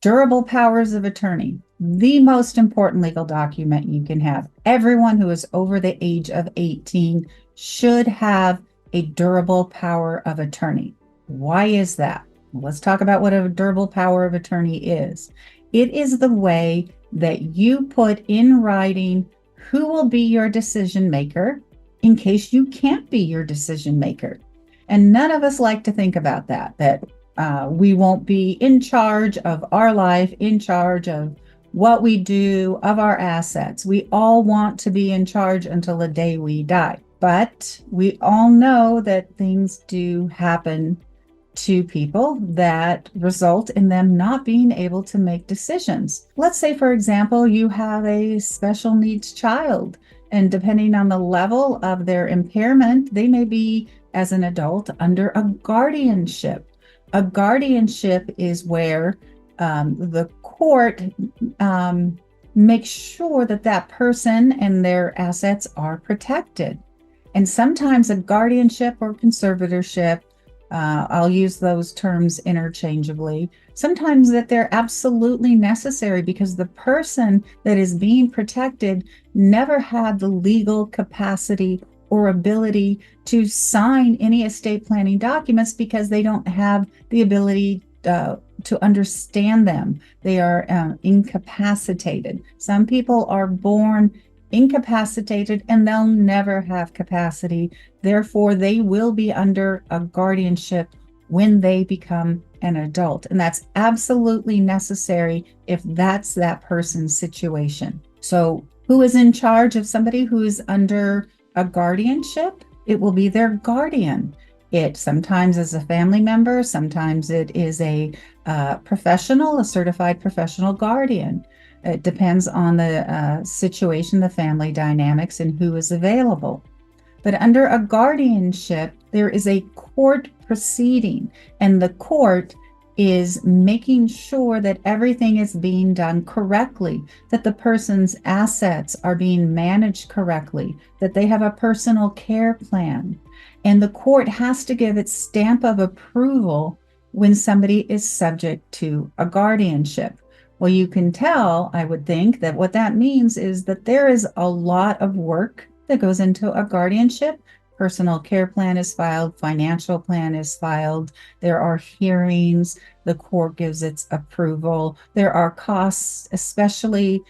Durable powers of attorney, the most important legal document you can have. Everyone who is over the age of 18 should have a durable power of attorney. Why is that? Let's talk about what a durable power of attorney is. It is the way that you put in writing who will be your decision maker in case you can't be your decision maker. And none of us like to think about that we won't be in charge of our life, in charge of what we do, of our assets. We all want to be in charge until the day we die. But we all know that things do happen to people that result in them not being able to make decisions. Let's say, for example, you have a special needs child, and depending on the level of their impairment, they may be, as an adult, under a guardianship. A guardianship is where the court makes sure that that person and their assets are protected. And sometimes a guardianship or conservatorship, I'll use those terms interchangeably, sometimes that they're absolutely necessary because the person that is being protected never had the legal capacity or ability to sign any estate planning documents because they don't have the ability to understand them. They are incapacitated. Some people are born incapacitated and they'll never have capacity. Therefore, they will be under a guardianship when they become an adult. And that's absolutely necessary if that's that person's situation. So who is in charge of somebody who is under a guardianship? It will be their guardian. It sometimes is a family member, sometimes it is a professional, a certified professional guardian. It depends on the situation, the family dynamics, and who is available. But under a guardianship, there is a court proceeding, and the court is making sure that everything is being done correctly, that the person's assets are being managed correctly, that they have a personal care plan. And the court has to give its stamp of approval when somebody is subject to a guardianship. Well, you can tell, I would think, that what that means is that there is a lot of work that goes into a guardianship. Personal care plan is filed, financial plan is filed, there are hearings, the court gives its approval, there are costs, especially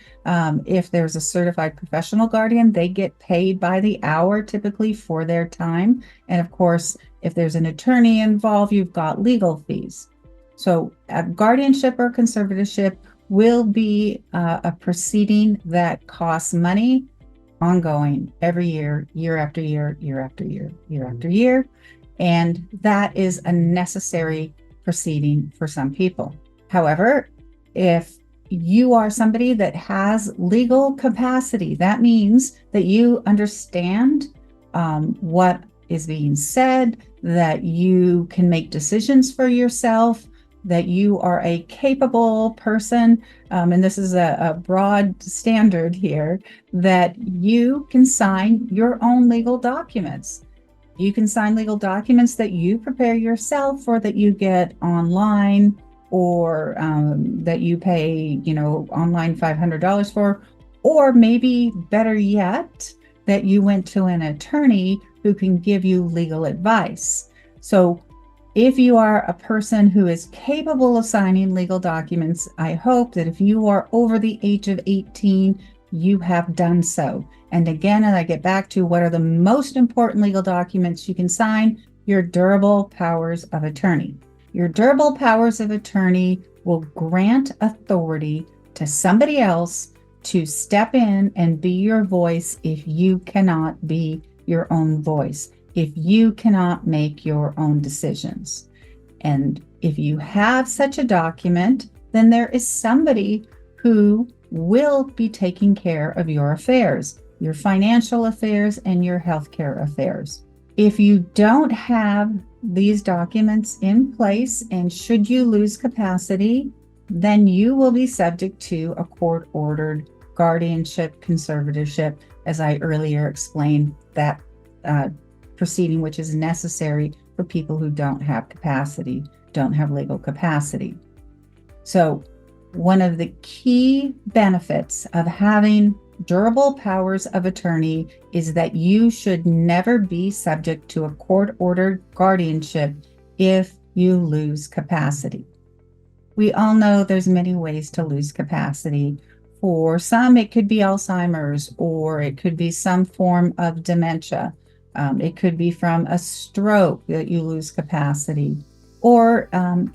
if there's a certified professional guardian, they get paid by the hour typically for their time. And of course, if there's an attorney involved, you've got legal fees. So a guardianship or conservatorship will be a proceeding that costs money, ongoing every year, year after year, year after year, year after year. And that is a necessary proceeding for some people. However, if you are somebody that has legal capacity, that means that you understand what is being said, that you can make decisions for yourself, that you are a capable person, and this is a broad standard here, that you can sign your own legal documents. You can sign legal documents that you prepare yourself or that you get online, or that you pay, online $500 for, or maybe better yet, that you went to an attorney who can give you legal advice. So if you are a person who is capable of signing legal documents, I hope that if you are over the age of 18, you have done so. And again, and I get back to what are the most important legal documents you can sign: your durable powers of attorney. Your durable powers of attorney will grant authority to somebody else to step in and be your voice if you cannot be your own voice, if you cannot make your own decisions. And if you have such a document, then there is somebody who will be taking care of your affairs, your financial affairs and your healthcare affairs. If you don't have these documents in place, and should you lose capacity, then you will be subject to a court-ordered guardianship, conservatorship, as I earlier explained, that proceeding which is necessary for people who don't have capacity, don't have legal capacity. So One of the key benefits of having durable powers of attorney is that you should never be subject to a court-ordered guardianship if you lose capacity. We all know there's many ways to lose capacity. For some, it could be Alzheimer's, or it could be some form of dementia. It could be from a stroke that you lose capacity, or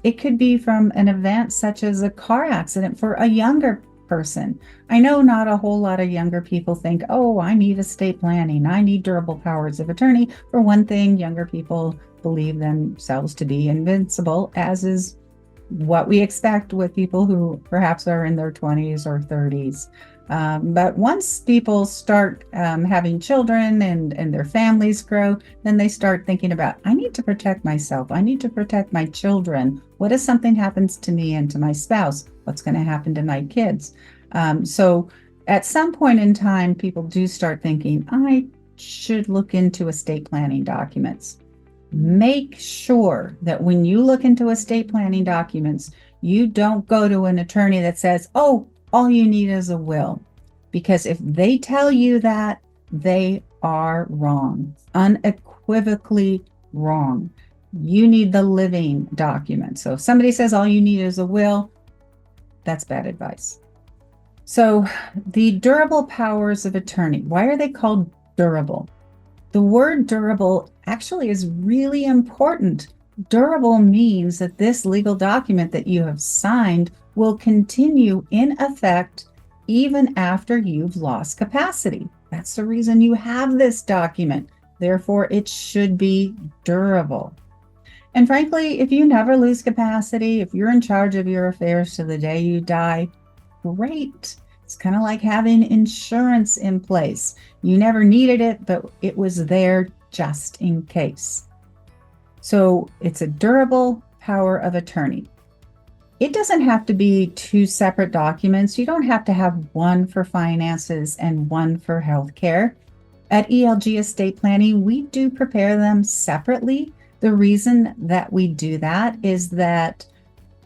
it could be from an event such as a car accident for a younger person. I know not a whole lot of younger people think, oh, I need estate planning, I need durable powers of attorney. For one thing, younger people believe themselves to be invincible, as is what we expect with people who perhaps are in their 20s or 30s. But once people start having children and their families grow, then they start thinking about, I need to protect myself. I need to protect my children. What if something happens to me and to my spouse? What's going to happen to my kids? So at some point in time, people do start thinking, I should look into estate planning documents. Make sure that when you look into estate planning documents, you don't go to an attorney that says, oh, all you need is a will. Because if they tell you that, they are wrong, unequivocally wrong. You need the living document. So if somebody says all you need is a will, that's bad advice. So the durable powers of attorney, why are they called durable? The word durable actually is really important. Durable means that this legal document that you have signed will continue in effect even after you've lost capacity. That's the reason you have this document. Therefore, it should be durable. And frankly, if you never lose capacity, if you're in charge of your affairs to the day you die, great. It's kind of like having insurance in place. You never needed it, but it was there just in case. So it's a durable power of attorney. It doesn't have to be two separate documents. You don't have to have one for finances and one for healthcare. At ELG Estate Planning, we do prepare them separately. The reason that we do that is that,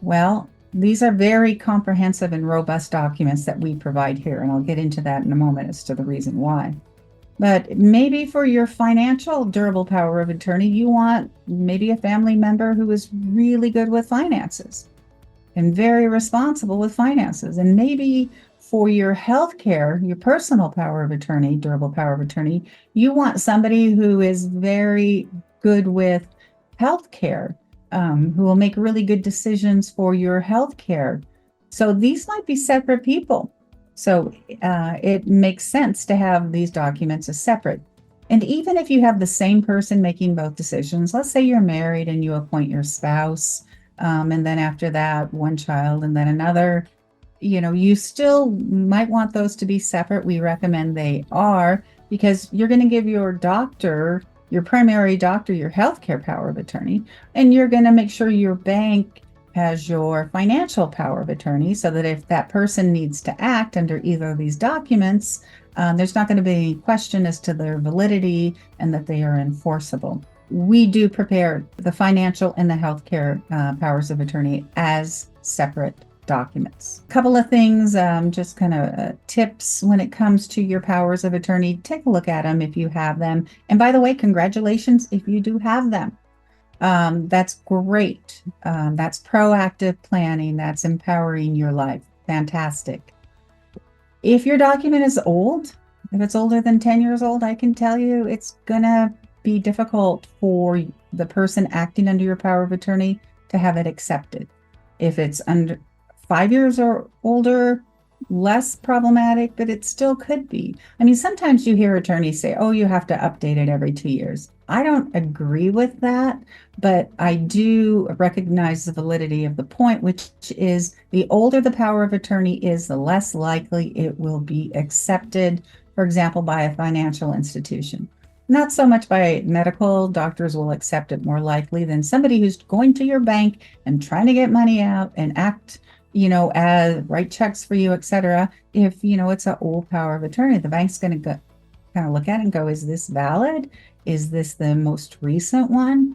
well, these are very comprehensive and robust documents that we provide here, and I'll get into that in a moment as to the reason why. But maybe for your financial durable power of attorney, you want maybe a family member who is really good with finances and very responsible with finances. And maybe for your healthcare, your personal power of attorney, durable power of attorney, you want somebody who is very good with healthcare, who will make really good decisions for your healthcare. So these might be separate people. So it makes sense to have these documents as separate. And even if you have the same person making both decisions, let's say you're married and you appoint your spouse, and then after that, one child and then another, you still might want those to be separate. We recommend they are, because you're going to give your doctor, your primary doctor, your healthcare power of attorney, and you're going to make sure your bank has your financial power of attorney, so that if that person needs to act under either of these documents, there's not going to be any question as to their validity and that they are enforceable. We do prepare the financial and the healthcare powers of attorney as separate documents. A couple of things, just kind of tips when it comes to your powers of attorney. Take a look at them if you have them. And by the way, congratulations if you do have them. That's great. That's proactive planning. That's empowering your life. Fantastic. If your document is old, if it's older than 10 years old, I can tell you it's gonna be difficult for the person acting under your power of attorney to have it accepted. If it's under 5 years or older, less problematic, but it still could be. I mean, sometimes you hear attorneys say, oh, you have to update it every 2 years. I don't agree with that, but I do recognize the validity of the point, which is the older the power of attorney is, the less likely it will be accepted, for example, by a financial institution. Not so much by medical. Doctors will accept it more likely than somebody who's going to your bank and trying to get money out and act, write checks for you, etc. If, it's an old power of attorney, the bank's going to kind of look at it and go, is this valid? Is this the most recent one?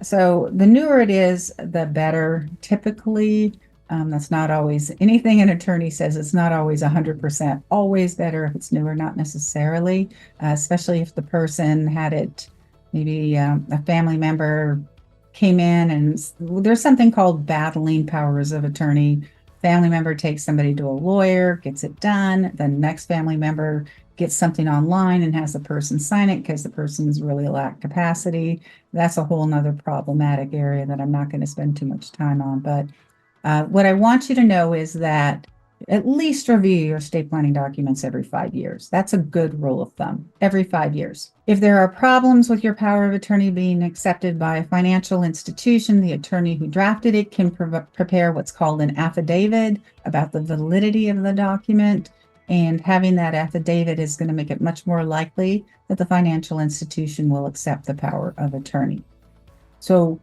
So the newer it is, the better. Typically, That's not always anything an attorney says. It's not always 100% always better if it's newer, not necessarily, especially if the person had it, maybe a family member came in and there's something called battling powers of attorney. Family member takes somebody to a lawyer, gets it done. The next family member gets something online and has the person sign it because the person's really lack capacity. That's a whole nother problematic area that I'm not going to spend too much time on. But what I want you to know is that at least review your estate planning documents every 5 years. That's a good rule of thumb, every 5 years. If there are problems with your power of attorney being accepted by a financial institution, the attorney who drafted it can prepare what's called an affidavit about the validity of the document. And having that affidavit is going to make it much more likely that the financial institution will accept the power of attorney. So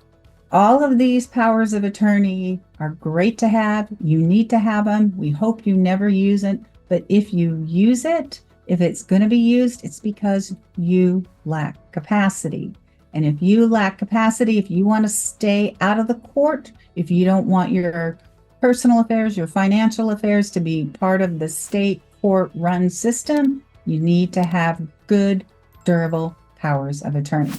all of these powers of attorney are great to have. You need to have them. We hope you never use it. But if you use it, if it's going to be used, it's because you lack capacity. And if you lack capacity, if you want to stay out of the court, if you don't want your personal affairs, your financial affairs to be part of the state court-run system, you need to have good, durable powers of attorney.